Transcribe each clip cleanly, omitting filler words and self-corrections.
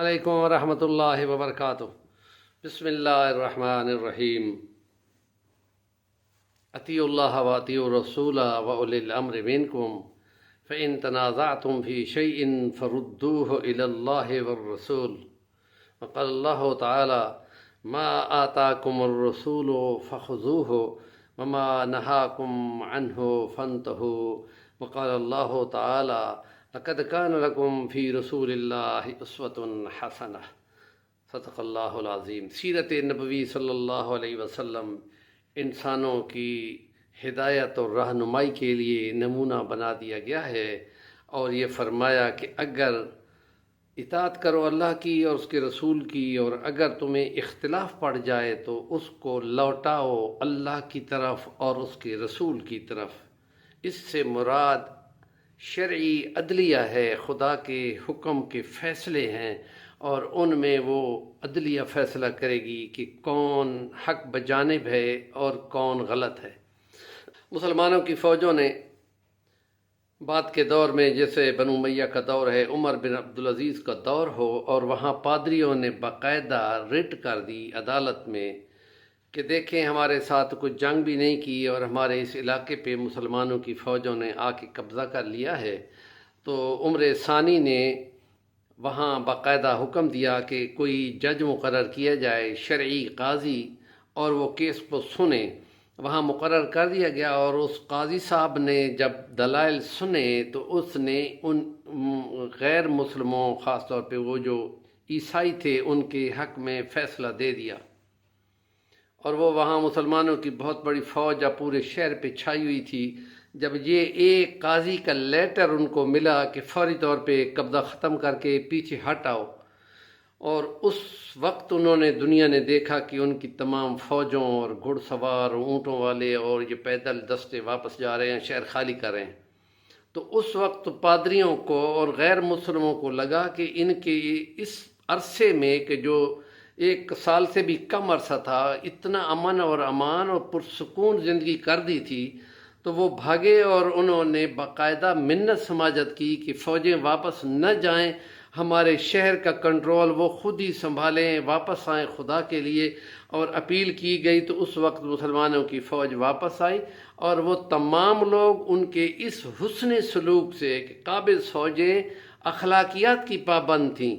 علیکم ورحمۃ اللہ وبرکاتہ۔ بسم اللہ الرحمن الرحیم۔ اطیعوا اللہ واطیعوا الرسول واولی الامر منکم فإن تنازعتم فی شیء فردوه الی اللہ والرسول وقال اللہ تعالی ما آتاکم الرسول فخذوه وما نہاکم عنہ فانتہوا وقال اللہ تعالی لقد كان لكم في رسول اللہ اسوۃ حسنہ۔ صدق اللہ العظیم۔ سیرت نبوی صلی اللہ علیہ وسلم انسانوں کی ہدایت اور رہنمائی کے لیے نمونہ بنا دیا گیا ہے، اور یہ فرمایا کہ اگر اطاعت کرو اللہ کی اور اس کے رسول کی، اور اگر تمہیں اختلاف پڑ جائے تو اس کو لوٹاؤ اللہ کی طرف اور اس کے رسول کی طرف۔ اس سے مراد شرعی عدلیہ ہے، خدا کے حکم کے فیصلے ہیں، اور ان میں وہ عدلیہ فیصلہ کرے گی کہ کون حق بجانب ہے اور کون غلط ہے۔ مسلمانوں کی فوجوں نے بعد کے دور میں، جیسے بنو امیہ کا دور ہے، عمر بن عبدالعزیز کا دور ہو، اور وہاں پادریوں نے باقاعدہ رٹ کر دی عدالت میں کہ دیکھیں ہمارے ساتھ کچھ جنگ بھی نہیں کی اور ہمارے اس علاقے پہ مسلمانوں کی فوجوں نے آ کے قبضہ کر لیا ہے۔ تو عمر ثانی نے وہاں باقاعدہ حکم دیا کہ کوئی جج مقرر کیا جائے، شرعی قاضی، اور وہ کیس کو سنے۔ وہاں مقرر کر دیا گیا، اور اس قاضی صاحب نے جب دلائل سنے تو اس نے ان غیر مسلموں، خاص طور پہ وہ جو عیسائی تھے، ان کے حق میں فیصلہ دے دیا۔ اور وہ وہاں مسلمانوں کی بہت بڑی فوج اب پورے شہر پہ چھائی ہوئی تھی۔ جب یہ ایک قاضی کا لیٹر ان کو ملا کہ فوری طور پہ قبضہ ختم کر کے پیچھے ہٹ آؤ، اور اس وقت انہوں نے، دنیا نے دیکھا کہ ان کی تمام فوجوں اور گھڑ سوار اونٹوں والے اور یہ پیدل دستے واپس جا رہے ہیں، شہر خالی کر رہے ہیں۔ تو اس وقت پادریوں کو اور غیر مسلموں کو لگا کہ ان کے اس عرصے میں، کہ جو 1 سال سے بھی کم عرصہ تھا، اتنا امن اور امان اور پرسکون زندگی کر دی تھی، تو وہ بھاگے اور انہوں نے باقاعدہ منت سماجت کی کہ فوجیں واپس نہ جائیں، ہمارے شہر کا کنٹرول وہ خود ہی سنبھالیں، واپس آئیں خدا کے لیے۔ اور اپیل کی گئی تو اس وقت مسلمانوں کی فوج واپس آئی، اور وہ تمام لوگ ان کے اس حسن سلوک سے کہ قابض فوجیں اخلاقیات کی پابند تھیں،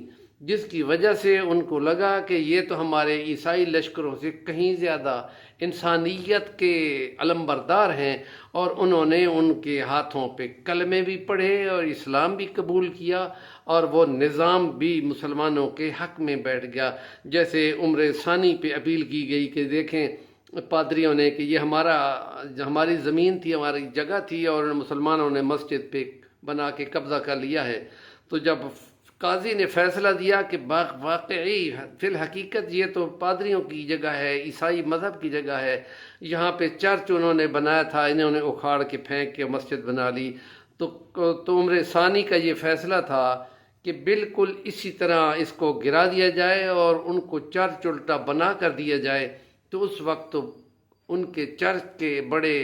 جس کی وجہ سے ان کو لگا کہ یہ تو ہمارے عیسائی لشکروں سے کہیں زیادہ انسانیت کے علمبردار ہیں، اور انہوں نے ان کے ہاتھوں پہ کلمے بھی پڑھے اور اسلام بھی قبول کیا، اور وہ نظام بھی مسلمانوں کے حق میں بیٹھ گیا۔ جیسے عمر ثانی پہ اپیل کی گئی کہ دیکھیں پادریوں نے کہ یہ ہماری زمین تھی، ہماری جگہ تھی، اور مسلمانوں نے مسجد پہ بنا کے قبضہ کر لیا ہے۔ تو جب قاضی نے فیصلہ دیا کہ واقعی فی الحقیقت یہ تو پادریوں کی جگہ ہے، عیسائی مذہب کی جگہ ہے، یہاں پہ چرچ انہوں نے بنایا تھا، انہوں نے اکھاڑ کے پھینک کے مسجد بنا لی، تو عمر ثانی کا یہ فیصلہ تھا کہ بالکل اسی طرح اس کو گرا دیا جائے اور ان کو چرچ الٹا بنا کر دیا جائے۔ تو اس وقت ان کے چرچ کے بڑے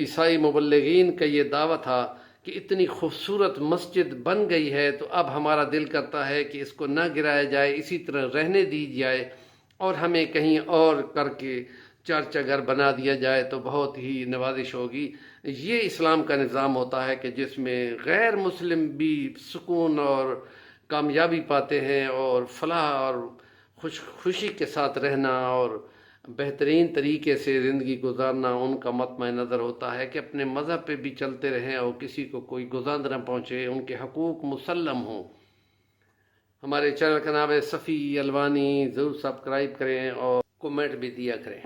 عیسائی مبلغین کا یہ دعویٰ تھا کہ اتنی خوبصورت مسجد بن گئی ہے، تو اب ہمارا دل کرتا ہے کہ اس کو نہ گرایا جائے، اسی طرح رہنے دی جائے، اور ہمیں کہیں اور کر کے چرچ اگر بنا دیا جائے تو بہت ہی نوازش ہوگی۔ یہ اسلام کا نظام ہوتا ہے کہ جس میں غیر مسلم بھی سکون اور کامیابی پاتے ہیں، اور فلاح اور خوشی کے ساتھ رہنا اور بہترین طریقے سے زندگی گزارنا ان کا مطمع نظر ہوتا ہے کہ اپنے مذہب پہ بھی چلتے رہیں اور کسی کو کوئی گزار نہ پہنچے، ان کے حقوق مسلم ہوں۔ ہمارے چینل کا نام ہے صفی الوانی، ضرور سبسکرائب کریں اور کومنٹ بھی دیا کریں۔